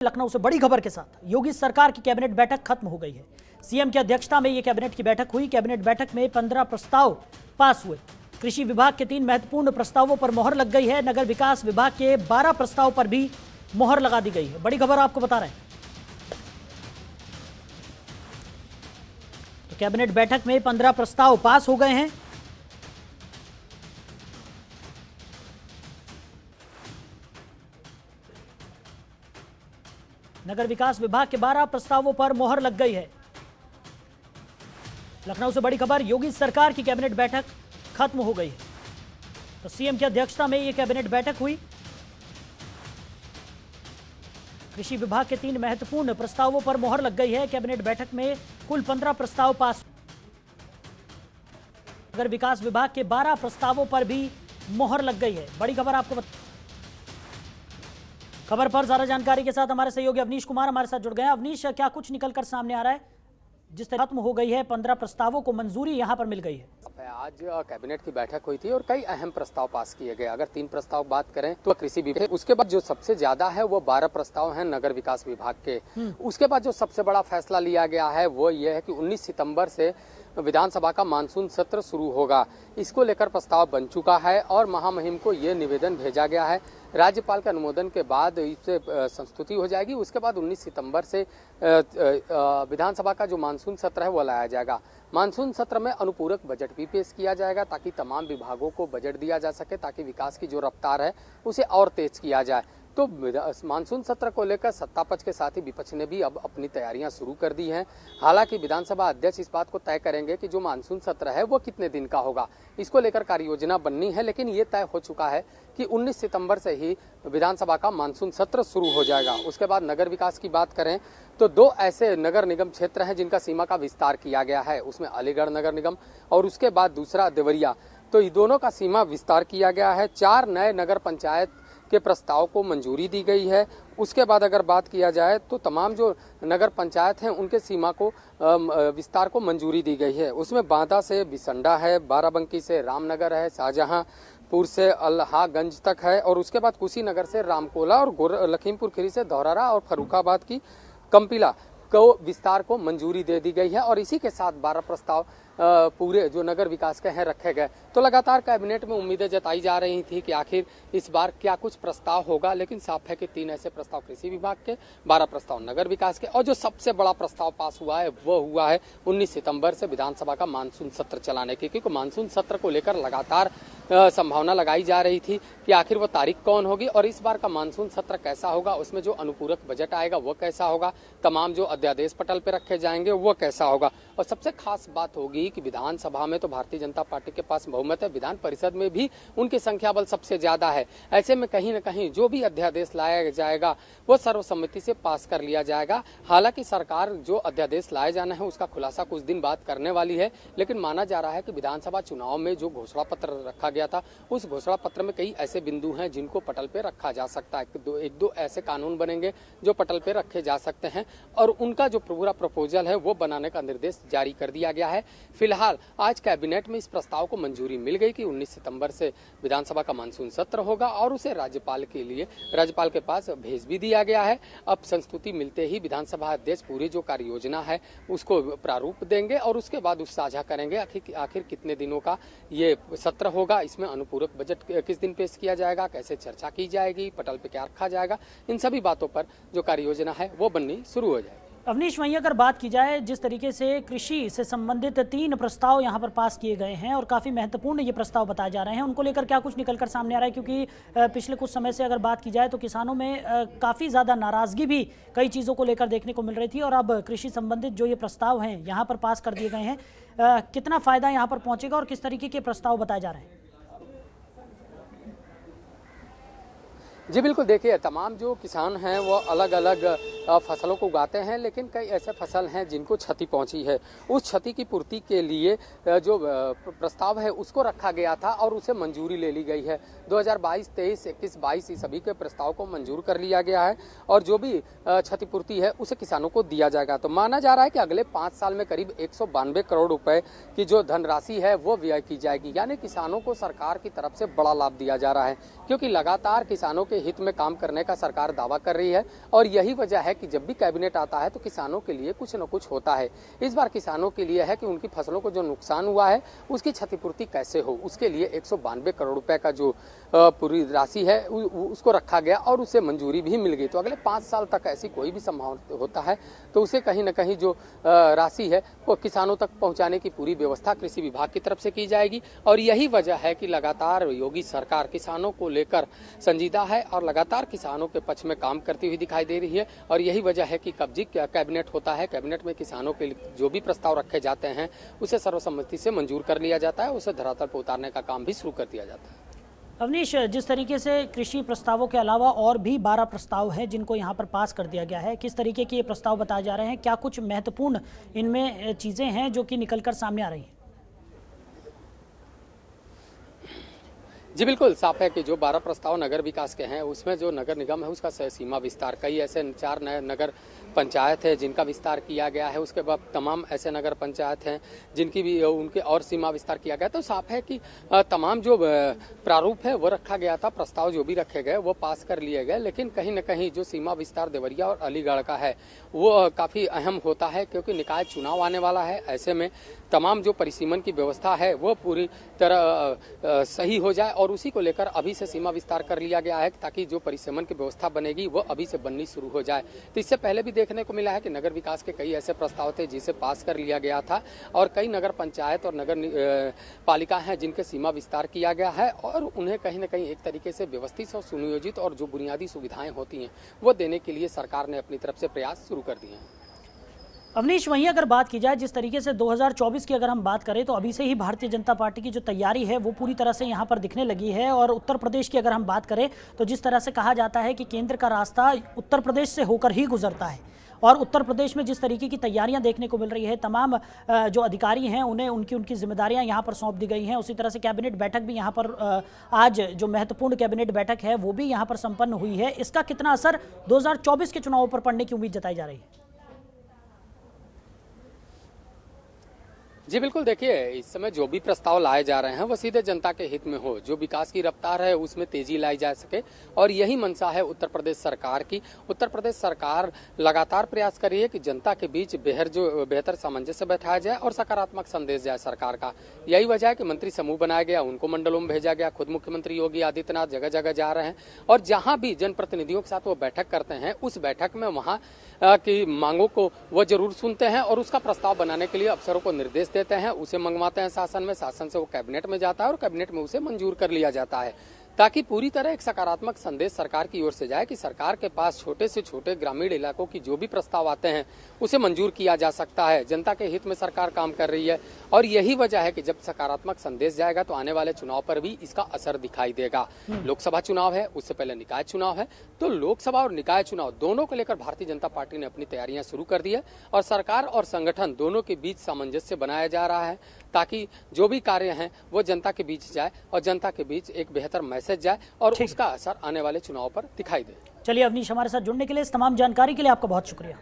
लखनऊ से बड़ी खबर के साथ योगी सरकार की कैबिनेट बैठक खत्म हो गई है। सीएम की अध्यक्षता में यह कैबिनेट की बैठक हुई। कैबिनेट बैठक में 15 प्रस्ताव पास हुए। कृषि विभाग के 3 महत्वपूर्ण प्रस्तावों पर मोहर लग गई है। नगर विकास विभाग के 12 प्रस्ताव पर भी मोहर लगा दी गई है। बड़ी खबर आपको बता रहे हैं। तो कैबिनेट बैठक में 15 प्रस्ताव पास हो गए हैं। नगर विकास विभाग के 12 प्रस्तावों पर मोहर लग गई है। लखनऊ से बड़ी खबर, योगी सरकार की कैबिनेट बैठक खत्म हो गई है। तो सीएम की अध्यक्षता में यह कैबिनेट बैठक हुई। कृषि विभाग के 3 महत्वपूर्ण प्रस्तावों पर मोहर लग गई है। कैबिनेट बैठक में कुल 15 प्रस्ताव पास। नगर विकास विभाग के 12 प्रस्तावों पर भी मोहर लग गई है। बड़ी खबर आपको खबर पर ज्यादा जानकारी के साथ हमारे सहयोगी अवनीश कुमार हमारे साथ जुड़ गए हैं। अवनीश, क्या कुछ निकलकर सामने आ रहा है? जिस तरह खत्म हो गई है, 15 प्रस्तावों को मंजूरी यहां पर मिल गई है। आज कैबिनेट की बैठक हुई थी और कई अहम प्रस्ताव पास किए गए। अगर 3 प्रस्ताव बात करें तो कृषि विभाग, उसके बाद जो सबसे ज्यादा है वो 12 प्रस्ताव हैं नगर विकास विभाग के। उसके बाद जो सबसे बड़ा फैसला लिया गया है वो ये है कि 19 सितंबर से विधानसभा का मानसून सत्र शुरू होगा। इसको लेकर प्रस्ताव बन चुका है और महामहिम को ये निवेदन भेजा गया है। राज्यपाल के अनुमोदन के बाद इससे संस्तुति हो जाएगी। उसके बाद 19 सितंबर से विधानसभा का जो मानसून सत्र है वो लाया जाएगा। मानसून सत्र में अनुपूरक बजट भी पेश किया जाएगा ताकि तमाम विभागों को बजट दिया जा सके, ताकि विकास की जो रफ्तार है उसे और तेज किया जाए। तो मानसून सत्र को लेकर सत्तापक्ष के साथ ही विपक्ष ने भी अब अपनी तैयारियां शुरू कर दी हैं। हालांकि विधानसभा अध्यक्ष इस बात को तय करेंगे कि जो मानसून सत्र है वो कितने दिन का होगा, इसको लेकर कार्ययोजना बननी है। लेकिन ये तय हो चुका है कि 19 सितंबर से ही विधानसभा का मानसून सत्र शुरू हो जाएगा। उसके बाद नगर विकास की बात करें तो 2 ऐसे नगर निगम क्षेत्र हैं जिनका सीमा का विस्तार किया गया है। उसमें अलीगढ़ नगर निगम और उसके बाद दूसरा देवरिया। तो ये दोनों का सीमा विस्तार किया गया है। 4 नए नगर पंचायत के प्रस्ताव को मंजूरी दी गई है। उसके बाद अगर बात किया जाए तो तमाम जो नगर पंचायत हैं उनके सीमा को विस्तार को मंजूरी दी गई है। उसमें बांदा से बिसंडा है, बाराबंकी से रामनगर है, शाहजहांपुर से अल्लाहगंज तक है और उसके बाद कुशीनगर से रामकोला और लखीमपुर खीरी से धौरारा और फर्रुखाबाद की कंपिला को विस्तार को मंजूरी दे दी गई है। और इसी के साथ 12 प्रस्ताव पूरे जो नगर विकास के हैं रखे गए। तो लगातार कैबिनेट में उम्मीदें जताई जा रही थी कि आखिर इस बार क्या कुछ प्रस्ताव होगा, लेकिन साफ है कि 3 ऐसे प्रस्ताव कृषि विभाग के, 12 प्रस्ताव नगर विकास के और जो सबसे बड़ा प्रस्ताव पास हुआ है वो हुआ है 19 सितंबर से विधानसभा का मानसून सत्र चलाने की। क्योंकि मानसून सत्र को लेकर लगातार संभावना लगाई जा रही थी कि आखिर वो तारीख कौन होगी और इस बार का मानसून सत्र कैसा होगा, उसमें जो अनुपूरक बजट आएगा वो कैसा होगा, तमाम जो अध्यादेश पटल पे रखे जाएंगे वो कैसा होगा। और सबसे खास बात होगी कि विधानसभा में तो भारतीय जनता पार्टी के पास बहुमत है, विधान परिषद में भी उनकी संख्या बल सबसे ज्यादा है। ऐसे में कहीं न कहीं जो भी अध्यादेश लाया जाएगा वो सर्वसम्मति से पास कर लिया जाएगा। हालांकि सरकार जो अध्यादेश लाए जाना है उसका खुलासा कुछ दिन बाद करने वाली है, लेकिन माना जा रहा है कि विधानसभा चुनाव में जो घोषणा पत्र रखा गया था उस घोषणा पत्र में कई ऐसे बिंदु हैं जिनको पटल पे रखा जा सकता है। एक दो ऐसे कानून बनेंगे जो पटल पे रखे जा सकते हैं और उनका जो पूरा प्रपोजल है वो बनाने का निर्देश जारी कर दिया गया है। फिलहाल आज कैबिनेट में इस प्रस्ताव को मंजूरी मिल गई कि 19 सितंबर से विधानसभा का मानसून सत्र होगा और उसे राज्यपाल के पास भेज भी दिया गया है। अब संस्तुति मिलते ही विधानसभा अध्यक्ष पूरी जो कार्य योजना है उसको प्रारूप देंगे और उसके बाद उस साझा करेंगे आखिर कितने दिनों का ये सत्र होगा, इसमें अनुपूरक बजट किस दिन पेश किया जाएगा, कैसे चर्चा की जाएगी, पटल पे क्या रखा जाएगा, इन सभी बातों पर जो कार्य योजना है वो बननी शुरू हो जाएगी। अवनीश, वहीं अगर बात की जाए जिस तरीके से कृषि से संबंधित 3 प्रस्ताव यहां पर पास किए गए हैं और काफ़ी महत्वपूर्ण ये प्रस्ताव बताए जा रहे हैं, उनको लेकर क्या कुछ निकलकर सामने आ रहा है? क्योंकि पिछले कुछ समय से अगर बात की जाए तो किसानों में काफ़ी ज़्यादा नाराज़गी भी कई चीज़ों को लेकर देखने को मिल रही थी और अब कृषि संबंधित जो ये प्रस्ताव हैं यहाँ पर पास कर दिए गए हैं, कितना फ़ायदा यहाँ पर पहुँचेगा और किस तरीके के प्रस्ताव बताए जा रहे हैं? जी बिल्कुल, देखिए तमाम जो किसान हैं वो अलग अलग फसलों को उगाते हैं, लेकिन कई ऐसे फसल हैं जिनको क्षति पहुंची है। उस क्षति की पूर्ति के लिए जो प्रस्ताव है उसको रखा गया था और उसे मंजूरी ले ली गई है। 2022, 23, 21, 22 इस सभी के प्रस्ताव को मंजूर कर लिया गया है और जो भी क्षतिपूर्ति है उसे किसानों को दिया जाएगा। तो माना जा रहा है कि अगले 5 साल में करीब 192 करोड़ रुपए की जो धनराशि है वो व्यय की जाएगी। यानी किसानों को सरकार की तरफ से बड़ा लाभ दिया जा रहा है, क्योंकि लगातार किसानों के हित में काम करने का सरकार दावा कर रही है और यही वजह है कि जब भी कैबिनेट आता है तो किसानों के लिए कुछ न कुछ होता है। इस बार किसानों के लिए है कि उनकी फसलों को जो नुकसान हुआ है उसकी क्षतिपूर्ति कैसे हो, उसके लिए 192 करोड़ रुपए का जो पूरी राशि है उसको रखा गया और उसे मंजूरी भी मिल गई। तो अगले 5 साल तक ऐसी कोई भी संभावना होता है तो उसे कहीं न कहीं जो राशि है वो किसानों तक पहुंचाने की पूरी व्यवस्था कृषि विभाग की तरफ से की जाएगी। और यही वजह है कि लगातार योगी सरकार किसानों को लेकर संजीदा है और लगातार किसानों के पक्ष में काम करती हुई दिखाई दे रही है। और यही वजह है कि कब कैबिनेट होता है, कैबिनेट में किसानों के जो भी प्रस्ताव रखे जाते हैं उसे सर्वसम्मति से मंजूर कर लिया जाता है, उसे धरातल पर उतारने का काम भी शुरू कर दिया जाता है। अवनीश, जिस तरीके से कृषि प्रस्तावों के अलावा और भी 12 प्रस्ताव हैं जिनको यहाँ पर पास कर दिया गया है, किस तरीके के ये प्रस्ताव बताए जा रहे हैं? क्या कुछ महत्वपूर्ण इनमें चीज़ें हैं जो कि निकलकर सामने आ रही हैं? जी बिल्कुल, साफ है कि जो 12 प्रस्ताव नगर विकास के हैं उसमें जो नगर निगम है उसका सीमा विस्तार, कई ऐसे 4 नए नगर पंचायत है जिनका विस्तार किया गया है। उसके बाद तमाम ऐसे नगर पंचायत हैं जिनकी भी उनके और सीमा विस्तार किया गया। तो साफ है कि तमाम जो प्रारूप है वो रखा गया था, प्रस्ताव जो भी रखे गए वो पास कर लिए गए। लेकिन कहीं न कहीं जो सीमा विस्तार देवरिया और अलीगढ़ का है वो काफ़ी अहम होता है, क्योंकि निकाय चुनाव आने वाला है। ऐसे में तमाम जो परिसीमन की व्यवस्था है वो पूरी तरह सही हो जाए और उसी को लेकर अभी से सीमा विस्तार कर लिया गया है, ताकि जो परिसीमन की व्यवस्था बनेगी वो अभी से बननी शुरू हो जाए। तो इससे पहले भी देखने को मिला है कि नगर विकास के कई ऐसे प्रस्ताव थे जिसे पास कर लिया गया था और कई नगर पंचायत और नगर पालिका हैं जिनके सीमा विस्तार किया गया है और उन्हें कहीं न कहीं एक तरीके से व्यवस्थित और सुनियोजित और जो बुनियादी सुविधाएं होती हैं वो देने के लिए सरकार ने अपनी तरफ से प्रयास शुरू कर दिए हैं। अवनीश, वहीं अगर बात की जाए जिस तरीके से 2024 की अगर हम बात करें तो अभी से ही भारतीय जनता पार्टी की जो तैयारी है वो पूरी तरह से यहाँ पर दिखने लगी है। और उत्तर प्रदेश की अगर हम बात करें तो जिस तरह से कहा जाता है कि केंद्र का रास्ता उत्तर प्रदेश से होकर ही गुजरता है और उत्तर प्रदेश में जिस तरीके की तैयारियां देखने को मिल रही है, तमाम जो अधिकारी हैं उन्हें उनकी जिम्मेदारियां यहाँ पर सौंप दी गई हैं। उसी तरह से कैबिनेट बैठक भी यहाँ पर आज जो महत्वपूर्ण कैबिनेट बैठक है वो भी यहाँ पर संपन्न हुई है। इसका कितना असर 2024 के चुनावों पर पड़ने की उम्मीद जताई जा रही है? जी बिल्कुल, देखिए इस समय जो भी प्रस्ताव लाए जा रहे हैं वो सीधे जनता के हित में हो, जो विकास की रफ्तार है उसमें तेजी लाई जा सके और यही मंशा है उत्तर प्रदेश सरकार की। उत्तर प्रदेश सरकार लगातार प्रयास कर रही है कि जनता के बीच बेहतर सामंजस्य बैठाया जाए और सकारात्मक संदेश जाए सरकार का। यही वजह है कि मंत्री समूह बनाया गया, उनको मंडलों में भेजा गया, खुद मुख्यमंत्री योगी आदित्यनाथ जगह जगह जा रहे हैं और जहां भी जनप्रतिनिधियों के साथ वो बैठक करते हैं उस बैठक में वहां की मांगों को वो जरूर सुनते हैं और उसका प्रस्ताव बनाने के लिए अफसरों को निर्देश देते हैं, उसे मंगवाते हैं शासन में, शासन से वो कैबिनेट में जाता है और कैबिनेट में उसे मंजूर कर लिया जाता है, ताकि पूरी तरह एक सकारात्मक संदेश सरकार की ओर से जाए कि सरकार के पास छोटे से छोटे ग्रामीण इलाकों की जो भी प्रस्ताव आते हैं उसे मंजूर किया जा सकता है। जनता के हित में सरकार काम कर रही है और यही वजह है कि जब सकारात्मक संदेश जाएगा तो आने वाले चुनाव पर भी इसका असर दिखाई देगा। लोकसभा चुनाव है, उससे पहले निकाय चुनाव है, तो लोकसभा और निकाय चुनाव दोनों को लेकर भारतीय जनता पार्टी ने अपनी तैयारियां शुरू कर दी है और सरकार और संगठन दोनों के बीच सामंजस्य बनाया जा रहा है, ताकि जो भी कार्य हैं वो जनता के बीच जाए और जनता के बीच एक बेहतर मैसेज जाए और उसका असर आने वाले चुनाव पर दिखाई दे। चलिए अवनीश, हमारे साथ जुड़ने के लिए, इस तमाम जानकारी के लिए आपका बहुत शुक्रिया।